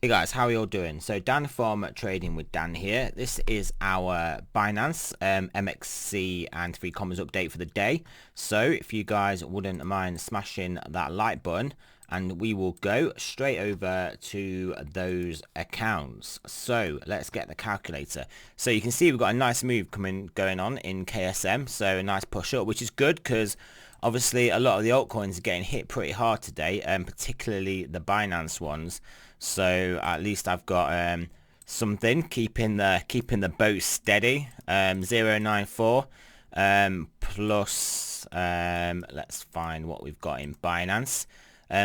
Hey guys, how are you all doing? So Dan from Trading with Dan here. This is our Binance MXC and 3 commas update for the day. So if you guys wouldn't mind smashing that like button, and we will go straight over to those accounts. So let's get the calculator. So you can see we've got a nice move going on in KSM. So a nice push up, which is good because obviously a lot of the altcoins are getting hit pretty hard today, and particularly the Binance ones. So at least I've got something keeping the boat steady. 0.94 plus let's find what we've got in Binance.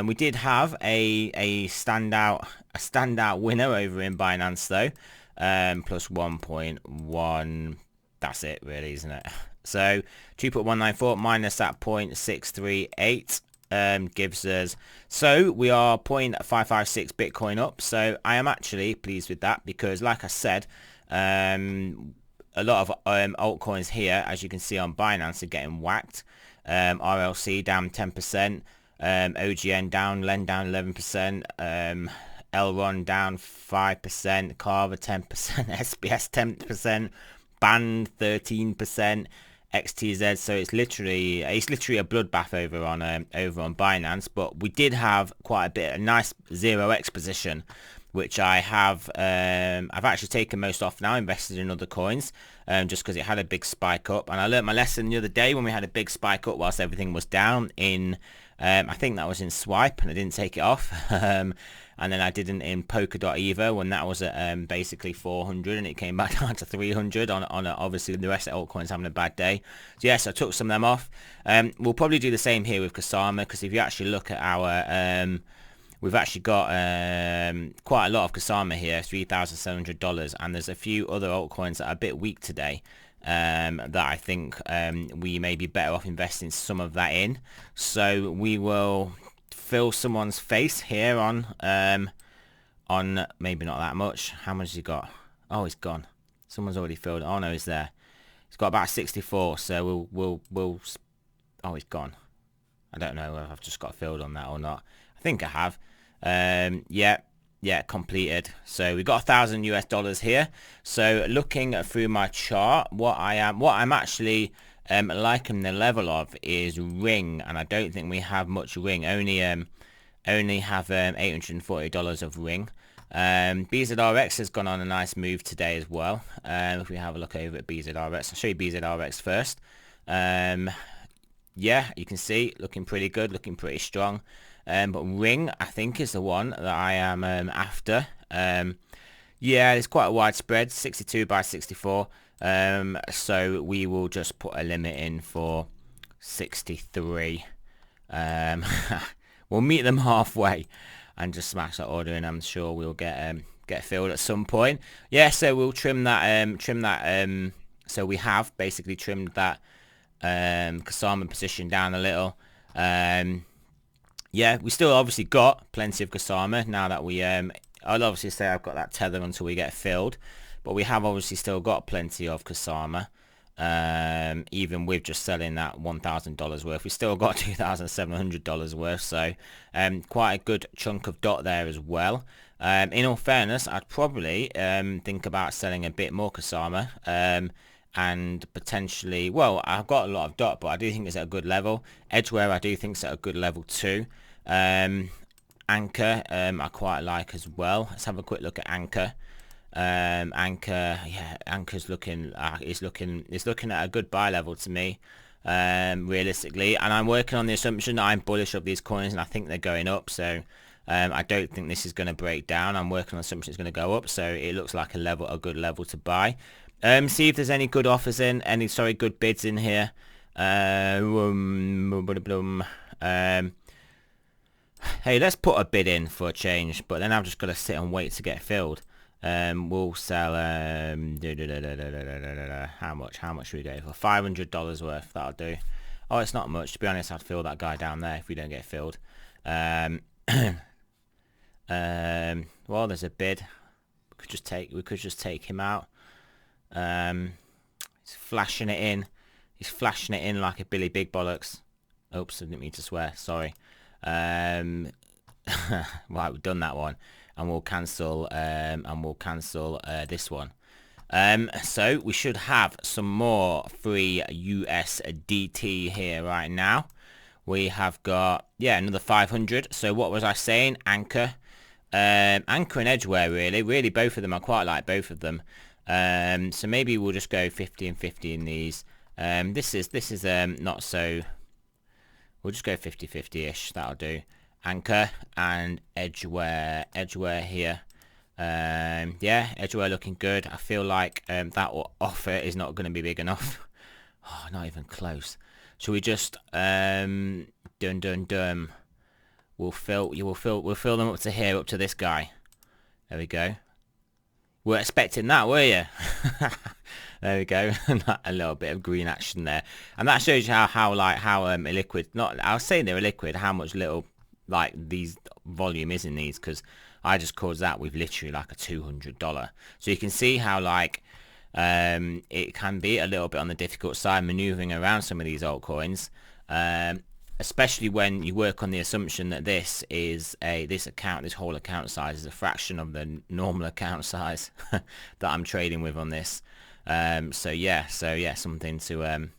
We did have a standout winner over in Binance though, plus 1.1. That's it really, isn't it? So 2.194 minus that 0.638 gives us, so we are 0.556 Bitcoin up. So I am actually pleased with that because, like I said, a lot of altcoins here, as you can see on Binance, are getting whacked. RLC down 10%, OGN down, Len down 11%, Elron down 5%, Carver 10%, SBS 10%, Band 13%. XTZ, so it's literally a bloodbath over on Binance. But we did have quite a nice 0x position, which I have I've actually taken most off now, invested in other coins, just because it had a big spike up. And I learned my lesson the other day when we had a big spike up whilst everything was down in I think that was in Swipe, and I didn't take it off. And then I didn't in Polkadot either when that was at basically 400 and it came back down to 300 on obviously the rest of the altcoins having a bad day. So yes, I took some of them off. We'll probably do the same here with Kasama, because if you actually look at our we've actually got quite a lot of Kasama here, $3,700, and there's a few other altcoins that are a bit weak today. That I think we may be better off investing some of that in. So we will fill someone's face here on maybe not that much. How much has he got? Oh, he's gone. Someone's already filled. Oh no, he's there. He's got about 64. So we'll oh, he's gone. I don't know if I've just got filled on that or not. I think I have. Yeah, completed. So we got $1,000 here. So looking through my chart, what I'm actually liking the level of is ring, and I don't think we have much ring. Only have $840 of ring. BZRX has gone on a nice move today as well. If we have a look over at BZRX, I'll show you BZRX first. Yeah, you can see looking pretty good, looking pretty strong. But ring, I think, is the one that I am after. Yeah, it's quite a wide spread, 62 by 64. So we will just put a limit in for 63. We'll meet them halfway and just smash that order, and I'm sure we'll get filled at some point. Yeah, so we'll trim that. So we have basically trimmed that Kasama position down a little. Yeah, we still obviously got plenty of Kasama now that we I'll obviously say I've got that tether until we get filled, but we have obviously still got plenty of Kasama. Even with just selling that $1,000 worth, we still got $2,700 worth, so quite a good chunk of dot there as well. In all fairness, I'd probably think about selling a bit more Kasama, and potentially, well, I've got a lot of dot, but I do think it's at a good level. Edgeware I do think is at a good level too. Anchor I quite like as well. Let's have a quick look at Anchor. Anchor, yeah, Anchor's looking it's looking at a good buy level to me, realistically, and I'm working on the assumption that I'm bullish of these coins and I think they're going up. So I don't think this is going to break down. I'm working on the assumption it's going to go up, so it looks like a good level to buy. See if there's any good offers in, good bids in here. Hey, let's put a bid in for a change, but then I've just got to sit and wait to get filled. We'll sell how much should we go for? $500 worth. That'll do. Oh, it's not much, to be honest. I'd fill that guy down there if we don't get filled. Well, there's a bid. We could just take him out. He's flashing it in. He's flashing it in like a Billy Big Bollocks. Oops, I didn't mean to swear. Sorry. Right, we've done that one. and we'll cancel this one. So we should have some more free USDT here right now. We have got, yeah, another 500. So what was I saying? Anchor and Edgeware, really both of them. I quite like both of them. So maybe we'll just go 50 and 50 in these. This is not so. We'll just go 50-50-ish. That'll do. Anchor and Edgeware here. Yeah, Edgeware looking good. I feel like that offer is not going to be big enough. Oh, not even close. Shall we just dun. We'll fill them up to here, up to this guy. There we go. We're expecting that, were you? There we go. A little bit of green action there, and that shows you how illiquid. Not, I was saying they're illiquid. How much little like these volume is in these, because I just caused that with literally like a $200. So you can see how like it can be a little bit on the difficult side maneuvering around some of these altcoins. Especially when you work on the assumption that this whole account size is a fraction of the normal account size that I'm trading with on this. So yeah, something to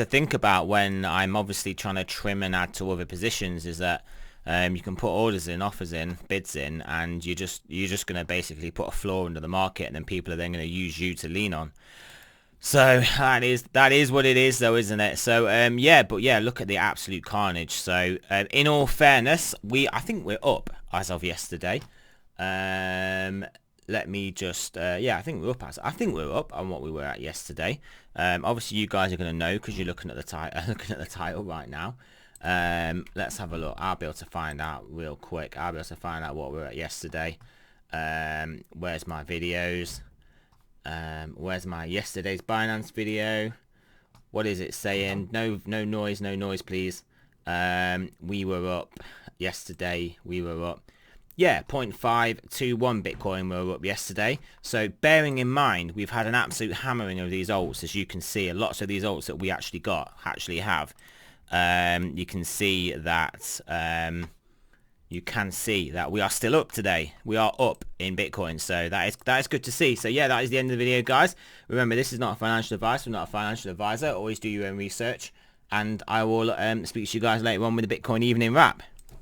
think about when I'm obviously trying to trim and add to other positions is that you can put orders in, offers in, bids in, and you're just going to basically put a floor under the market, and then people are then going to use you to lean on. So that is what it is, though, isn't it? So yeah, look at the absolute carnage. So in all fairness, I think we're up as of yesterday. Let me just yeah, I think we're up on what we were at yesterday. Obviously you guys are going to know because you're looking at the title right now. Let's have a look. I'll be able to find out real quick. I'll be able to find out what we were at yesterday. Where's my videos? Where's my yesterday's Binance video? What is it saying? No noise please. We were up yesterday. Yeah, 0.521 Bitcoin we were up yesterday. So bearing in mind, we've had an absolute hammering of these alts, as you can see. Lots of these alts that we actually have. You can see that we are still up today. We are up in Bitcoin, so that is good to see. So yeah, that is the end of the video, guys. Remember, this is not a financial advice. We're not a financial advisor. Always do your own research, and I will speak to you guys later on with the Bitcoin evening wrap.